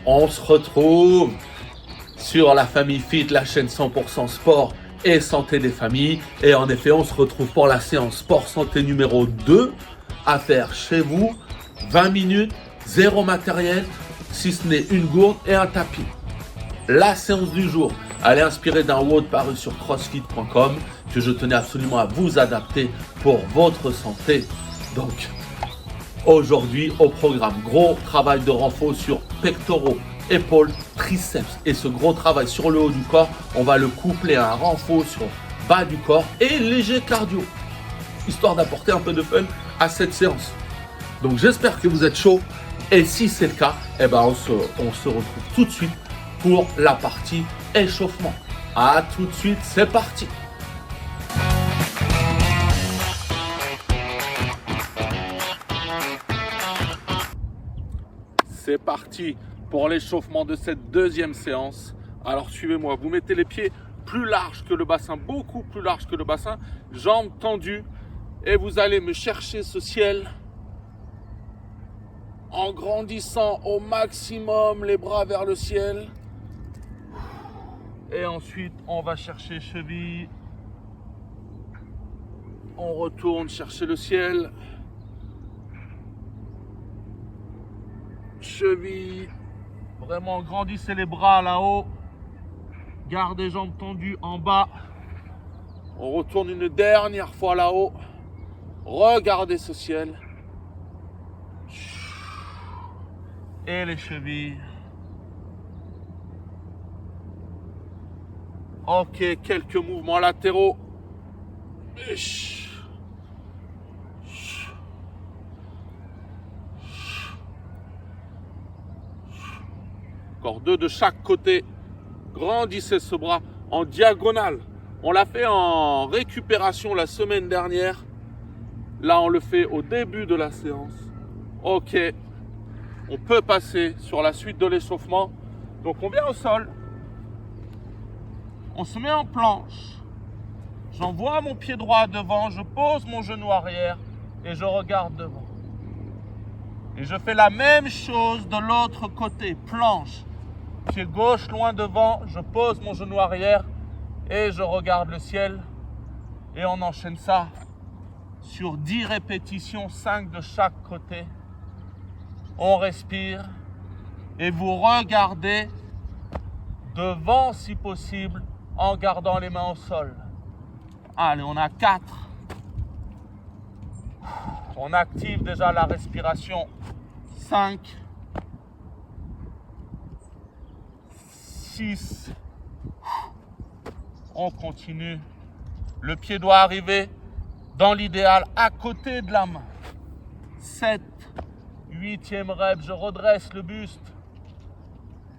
On se retrouve sur la famille Fit, la chaîne 100% sport et santé des familles. Et en effet, on se retrouve pour la séance sport santé numéro 2 à faire chez vous. 20 minutes, zéro matériel, si ce n'est une gourde et un tapis. La séance du jour, elle est inspirée d'un WOD paru sur crossfit.com que je tenais absolument à vous adapter pour votre santé. Donc, aujourd'hui, au programme, gros travail de renfort sur pectoraux, épaules, triceps. Et ce gros travail sur le haut du corps, on va le coupler à un renfort sur bas du corps et léger cardio, histoire d'apporter un peu de fun à cette séance. Donc, j'espère que vous êtes chaud. Et si c'est le cas, on se retrouve tout de suite pour la partie échauffement. À tout de suite, c'est parti. C'est parti pour l'échauffement de cette deuxième séance. Alors suivez-moi, vous mettez les pieds plus larges que le bassin, beaucoup plus larges que le bassin, jambes tendues, et vous allez me chercher ce ciel en grandissant au maximum les bras vers le ciel. Et ensuite, on va chercher cheville. On retourne chercher le ciel. Cheville. Vraiment, grandissez les bras là-haut. Gardez jambes tendues en bas. On retourne une dernière fois là-haut. Regardez ce ciel. Et les chevilles. Ok, quelques mouvements latéraux. Encore 2 de chaque côté. Grandissez ce bras en diagonale. On l'a fait en récupération la semaine dernière. Là, on le fait au début de la séance. Ok. On peut passer sur la suite de l'échauffement. Donc, on vient au sol. On se met en planche. J'envoie mon pied droit devant. Je pose mon genou arrière et je regarde devant. Et je fais la même chose de l'autre côté. Planche. Pied gauche loin devant. Je pose mon genou arrière et je regarde le ciel. Et on enchaîne ça sur 10 répétitions, 5 de chaque côté. On respire et vous regardez devant si possible en gardant les mains au sol. Allez, on a 4. On active déjà la respiration. 5. 6. On continue. Le pied doit arriver dans l'idéal à côté de la main. 7. 8e rep, je redresse le buste.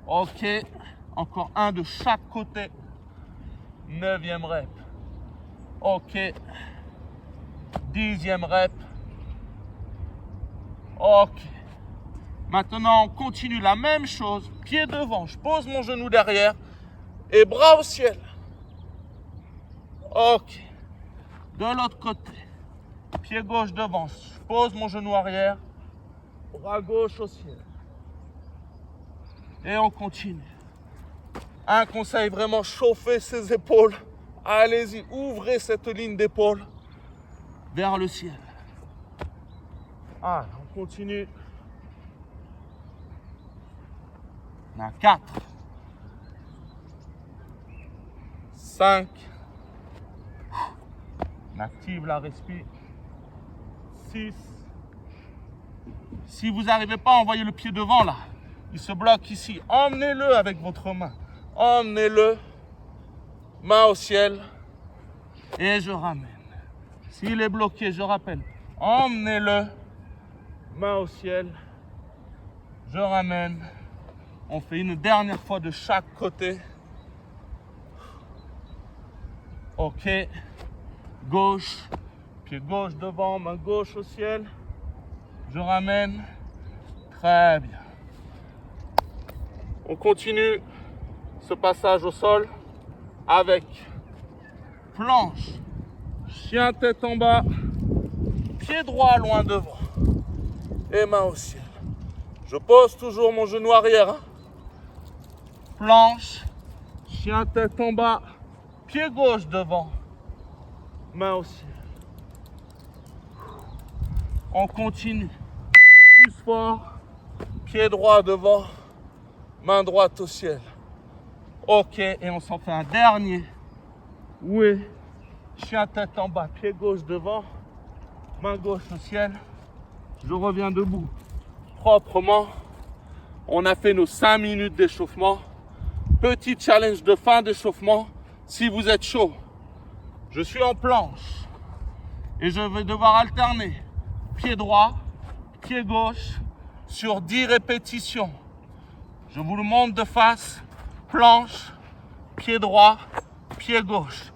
Ok, encore 1 de chaque côté. 9e rep. Ok. 10e rep. Ok. Maintenant, on continue la même chose. Pied devant, je pose mon genou derrière et bras au ciel. Ok. De l'autre côté. Pied gauche devant, je pose mon genou arrière. Bras gauche au ciel. Et on continue. Un conseil, vraiment chauffer ses épaules. Allez-y, ouvrez cette ligne d'épaule vers le ciel. Ah, on continue. On a 4. 5. On active la respiration. 6. Si vous n'arrivez pas à envoyer le pied devant là, il se bloque ici. Emmenez-le avec votre main. Emmenez-le, main au ciel, et je ramène. S'il est bloqué, je rappelle, emmenez-le, main au ciel, je ramène. On fait une dernière fois de chaque côté. Ok, gauche, pied gauche devant, main gauche au ciel, je ramène. Très bien. On continue ce passage au sol avec planche, chien tête en bas, pied droit loin devant et main au ciel. Je pose toujours mon genou arrière. planche, chien tête en bas, pied gauche devant, main au ciel. On continue. Pousse fort, pied droit devant, main droite au ciel. Ok, et on s'en fait un dernier. Oui, chien tête en bas, pied gauche devant, main gauche au ciel. Je reviens debout proprement. On a fait nos 5 minutes d'échauffement. Petit challenge de fin d'échauffement. Si vous êtes chaud, je suis en planche et je vais devoir alterner pied droit, pied gauche sur 10 répétitions. Je vous le montre de face. Planche, pied droit, pied gauche.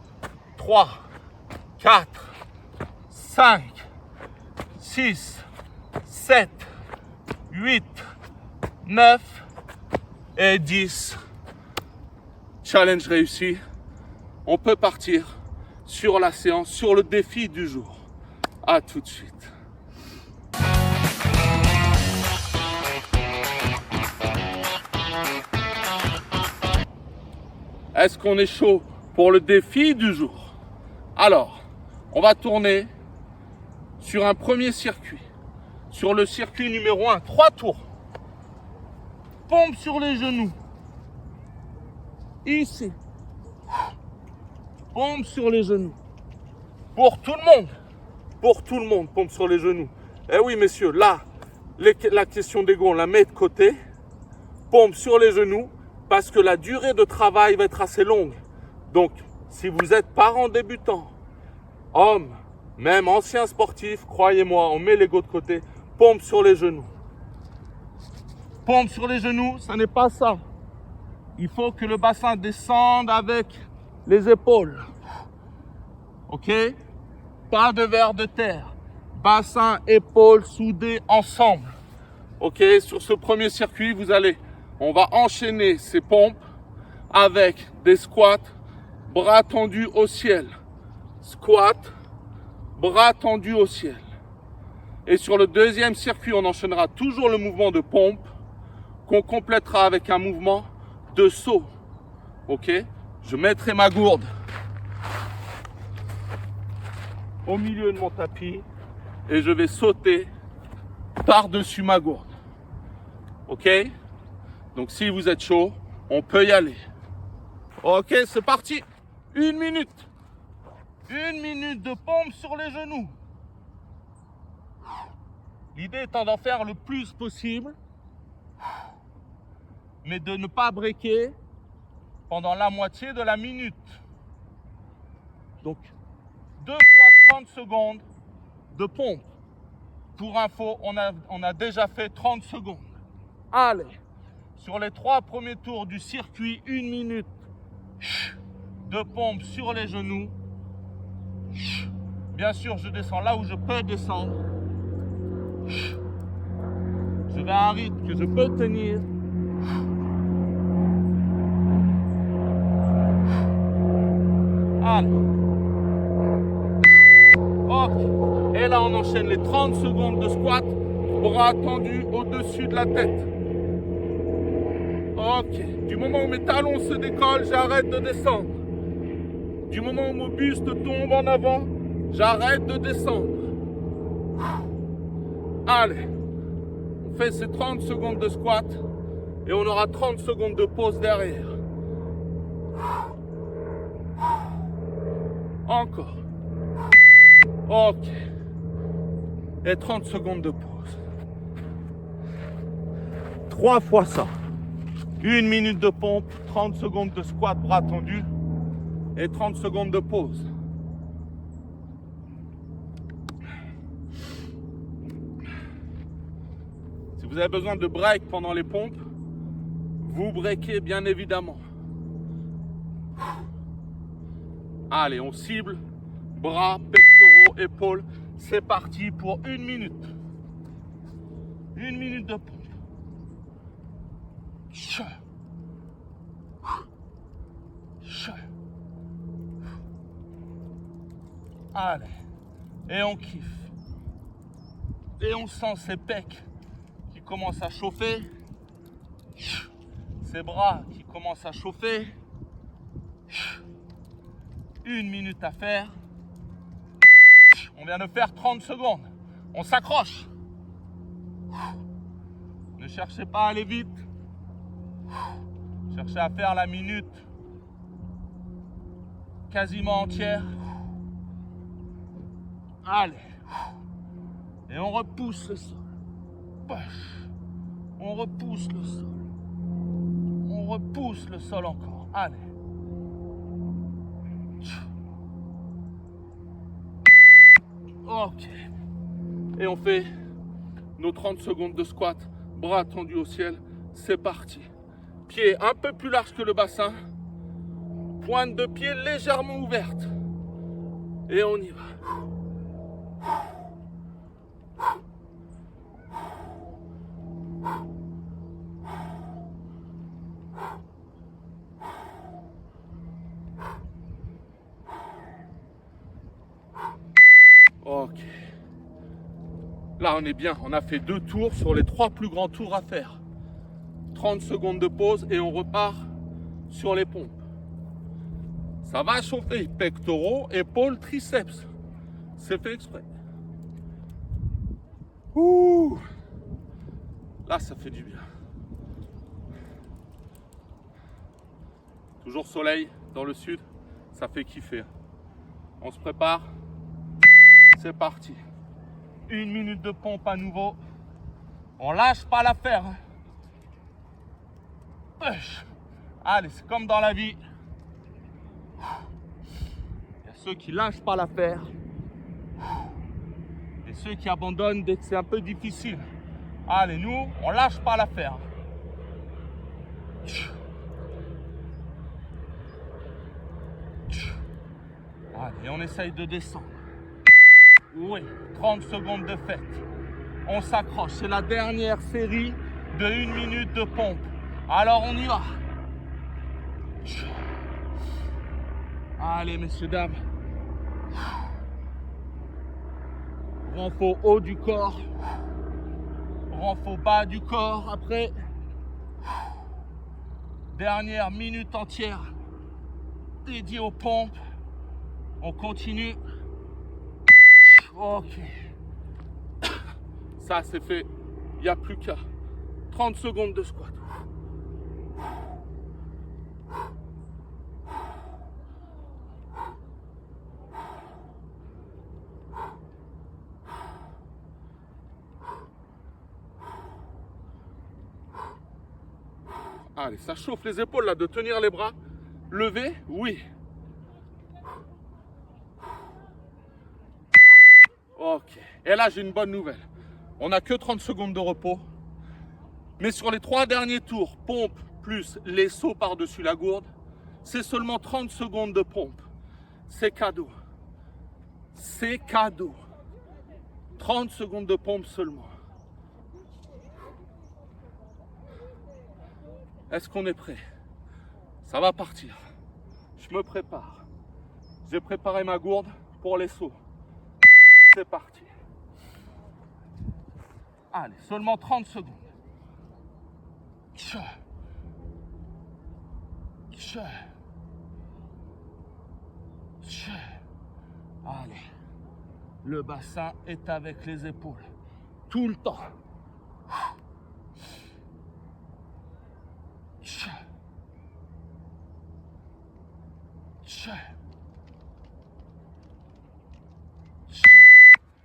3, 4, 5, 6, 7, 8, 9 et 10. Challenge réussi. On peut partir sur la séance, sur le défi du jour. À tout de suite. Est-ce qu'on est chaud pour le défi du jour? Alors, on va tourner sur un premier circuit. Sur le circuit numéro 1, 3 tours. Pompe sur les genoux. Ici. Pompe sur les genoux. Pour tout le monde. Pour tout le monde, pompe sur les genoux. Eh oui, messieurs, là, la question d'ego, on la met de côté. Pompe sur les genoux parce que la durée de travail va être assez longue. Donc, si vous êtes parent débutant, homme, même ancien sportif, croyez-moi, on met l'ego de côté. Pompe sur les genoux. Pompe sur les genoux, ça n'est pas ça. Il faut que le bassin descende avec les épaules. Ok? Pas de vers de terre. Bassin, épaules soudés ensemble. Ok? Sur ce premier circuit, on va enchaîner ces pompes avec des squats, bras tendus au ciel. Squat, bras tendus au ciel. Et sur le deuxième circuit, on enchaînera toujours le mouvement de pompe qu'on complétera avec un mouvement de saut. Ok? Je mettrai ma gourde au milieu de mon tapis et je vais sauter par-dessus ma gourde. Ok? Donc si vous êtes chaud, on peut y aller. Ok, c'est parti. 1 minute. 1 minute de pompe sur les genoux. L'idée étant d'en faire le plus possible, mais de ne pas breaker pendant la moitié de la minute. Donc, 2 fois 30 secondes de pompe. Pour info, on a déjà fait 30 secondes. Allez, sur les 3 premiers tours du circuit, 1 minute de pompe sur les genoux. Bien sûr, je descends là où je peux descendre. Je vais à un rythme que je peux tenir. Allez. Ok. Et là, on enchaîne les 30 secondes de squat, bras tendus au-dessus de la tête. Ok. Du moment où mes talons se décollent, j'arrête de descendre. Du moment où mon buste tombe en avant, j'arrête de descendre. Allez. On fait ces 30 secondes de squat et on aura 30 secondes de pause derrière. Encore. Ok. Et 30 secondes de pause. 3 fois ça. 1 minute de pompe, 30 secondes de squat, bras tendus et 30 secondes de pause. Si vous avez besoin de break pendant les pompes, vous breakez bien évidemment. Allez, on cible, bras, pectoraux, épaules. C'est parti pour 1 minute. 1 minute de pompe. Allez, et on kiffe. Et on sent ces pecs qui commencent à chauffer. Ses bras qui commencent à chauffer. 1 minute à faire. On vient de faire 30 secondes. On s'accroche. Ne cherchez pas à aller vite. Cherchez à faire la minute quasiment entière. Allez. Et on repousse le sol. On repousse le sol. On repousse le sol encore. Allez. Ok. Et on fait nos 30 secondes de squat, bras tendus au ciel. C'est parti. Pied un peu plus large que le bassin. Pointe de pied légèrement ouverte. Et on y va. Ok. Là, on est bien. On a fait 2 tours sur les 3 plus grands tours à faire. 30 secondes de pause et on repart sur les pompes. Ça va chauffer pectoraux, épaules, triceps. C'est fait exprès. Ouh. Là, ça fait du bien. Toujours soleil dans le sud, ça fait kiffer. On se prépare. C'est parti. 1 minute de pompe à nouveau. On lâche pas l'affaire. Allez, c'est comme dans la vie. Il y a ceux qui lâchent pas l'affaire. Et ceux qui abandonnent dès que c'est un peu difficile. Allez, nous, on lâche pas l'affaire. Allez, on essaye de descendre. Oui, 30 secondes de fête. On s'accroche. C'est la dernière série de 1 minute de pompe. Alors, on y va. Allez, messieurs, dames. Renfort haut du corps. Renfort bas du corps. Après, dernière minute entière dédiée aux pompes. On continue. Ok. Ça, c'est fait. Il n'y a plus qu'à 30 secondes de squat. Allez, ça chauffe les épaules là, de tenir les bras. Lever, oui. Ok. Et là, j'ai une bonne nouvelle. On n'a que 30 secondes de repos. Mais sur les 3 derniers tours, pompe plus les sauts par-dessus la gourde, c'est seulement 30 secondes de pompe. C'est cadeau. C'est cadeau. 30 secondes de pompe seulement. Est-ce qu'on est prêt? Ça va partir. Je me prépare. J'ai préparé ma gourde pour les sauts. C'est parti. Allez, seulement 30 secondes. Allez. Le bassin est avec les épaules. Tout le temps.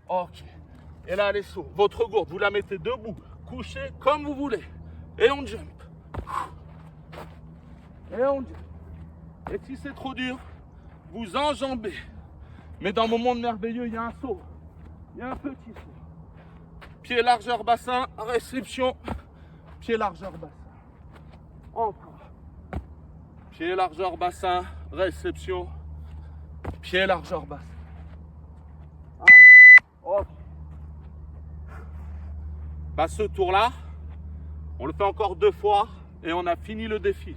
Ok. Et là, les sauts. Votre gourde, vous la mettez debout, couchée, comme vous voulez. Et on jump. Et on jump. Et si c'est trop dur, vous enjambez. Mais dans mon monde merveilleux, il y a un saut. Il y a un petit saut. Pied largeur bassin, réception. Pied largeur bassin. Encore. Pied largeur bassin, réception. Pied largeur bassin. Allez. Ok. Bah, ce tour-là, on le fait encore 2 fois et on a fini le défi.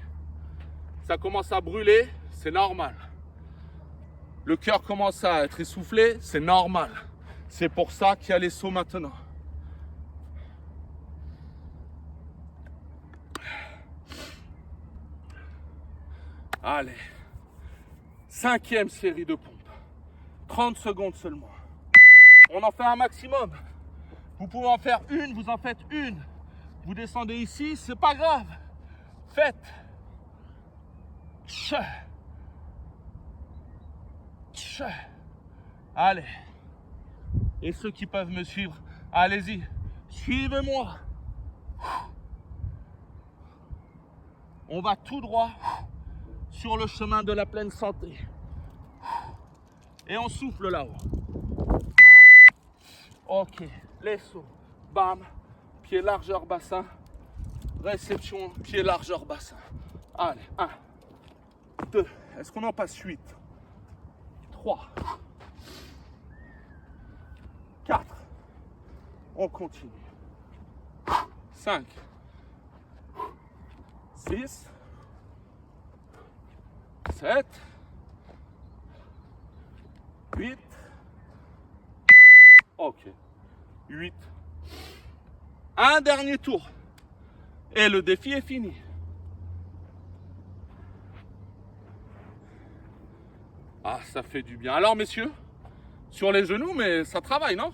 Ça commence à brûler, c'est normal. Le cœur commence à être essoufflé, c'est normal. C'est pour ça qu'il y a les sauts maintenant. Allez. 5e série de pompes. 30 secondes seulement. On en fait un maximum. Vous pouvez en faire une, vous en faites une. Vous descendez ici, c'est pas grave. Faites. Allez. Et ceux qui peuvent me suivre, allez-y. Suivez-moi. On va tout droit sur le chemin de la pleine santé. Et on souffle là-haut. Ok, les sauts. Bam. Pied largeur bassin. Réception, pied largeur bassin. Allez, 1, 2. Est-ce qu'on en passe 8? 3. 4. On continue. 5. 6. 7. 8. Ok. 8. Un dernier tour. Et le défi est fini. Ah, ça fait du bien. Alors, messieurs, sur les genoux, mais ça travaille, non?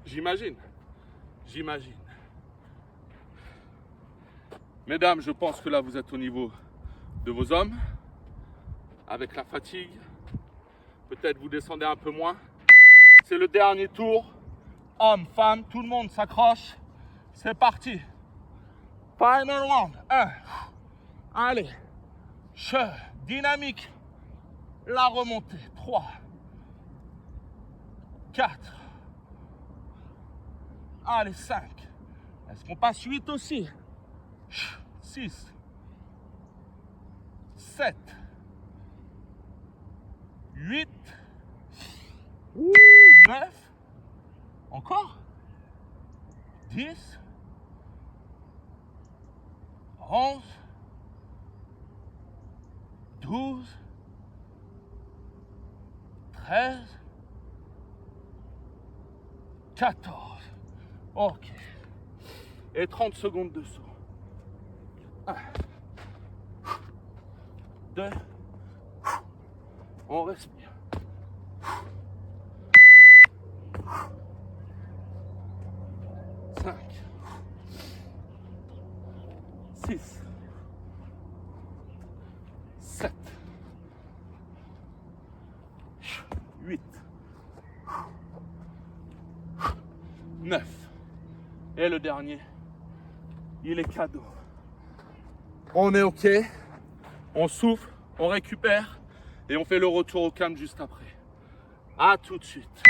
J'imagine. J'imagine. Mesdames, je pense que là, vous êtes au niveau de vos hommes. Avec la fatigue. Peut-être vous descendez un peu moins. C'est le dernier tour. Hommes, femmes, tout le monde s'accroche. C'est parti. Final round. 1. Allez. Dynamique. La remontée. 3. 4. Allez, 5. Est-ce qu'on passe 8 aussi? 6. 7. 8. 9. Encore. 10. 11. 12. 13. 14. Ok. Et 30 secondes de saut. 1. 2. On respire. 5. 6. 7. 8. 9. Et le dernier, il est cadeau. On est OK, on souffle, on récupère et on fait le retour au calme juste après. À tout de suite.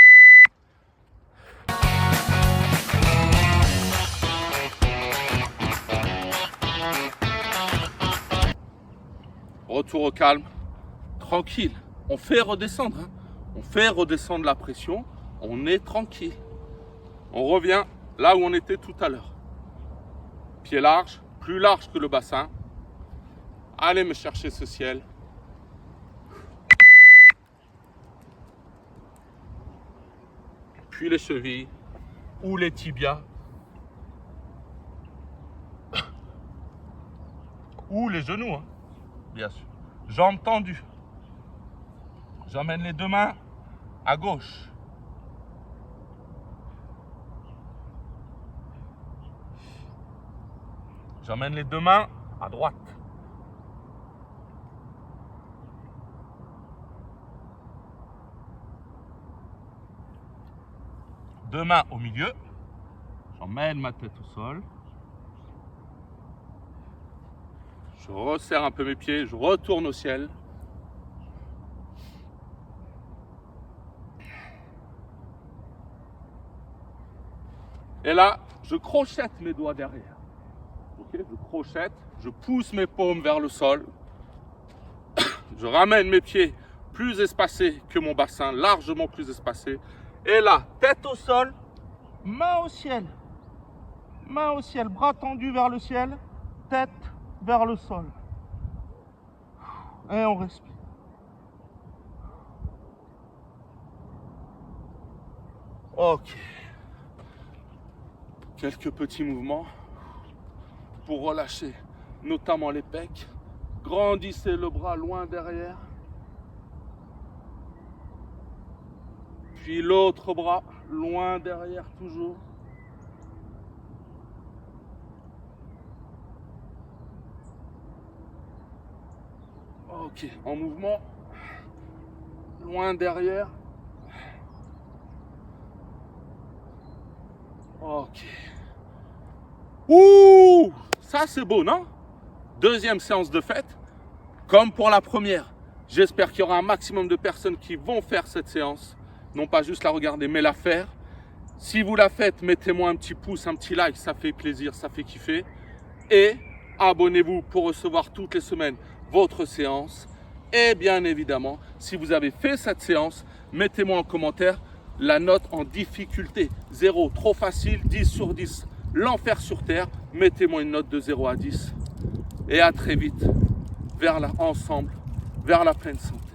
Retour au calme, tranquille. On fait redescendre, hein. On fait redescendre la pression. On est tranquille. On revient là où on était tout à l'heure. Pied large, plus large que le bassin. Allez me chercher ce ciel. Puis les chevilles ou les tibias. Ou les genoux, hein, bien sûr. Jambes tendues. J'emmène les deux mains à gauche. J'emmène les deux mains à droite. Deux mains au milieu. J'emmène ma tête au sol. Je resserre un peu mes pieds, je retourne au ciel. Et là, je crochette mes doigts derrière. Okay, je crochette, je pousse mes paumes vers le sol. Je ramène mes pieds plus espacés que mon bassin, largement plus espacés. Et là, tête au sol, main au ciel. Main au ciel, bras tendus vers le ciel, tête vers le sol. Et on respire. Ok. Quelques petits mouvements pour relâcher notamment les pecs Grandissez le bras loin derrière. Puis l'autre bras loin derrière toujours. Ok, en mouvement. Loin derrière. Ok. Ouh, ça c'est beau, non? Deuxième séance de fête. Comme pour la première, j'espère qu'il y aura un maximum de personnes qui vont faire cette séance. Non pas juste la regarder, mais la faire. Si vous la faites, mettez-moi un petit pouce, un petit like, ça fait plaisir, ça fait kiffer. Et abonnez-vous pour recevoir toutes les semaines votre séance. Et bien évidemment, si vous avez fait cette séance, mettez-moi en commentaire la note en difficulté. 0, trop facile, 10 sur 10, l'enfer sur terre. Mettez-moi une note de 0 à 10. Et à très vite, ensemble, vers la pleine santé.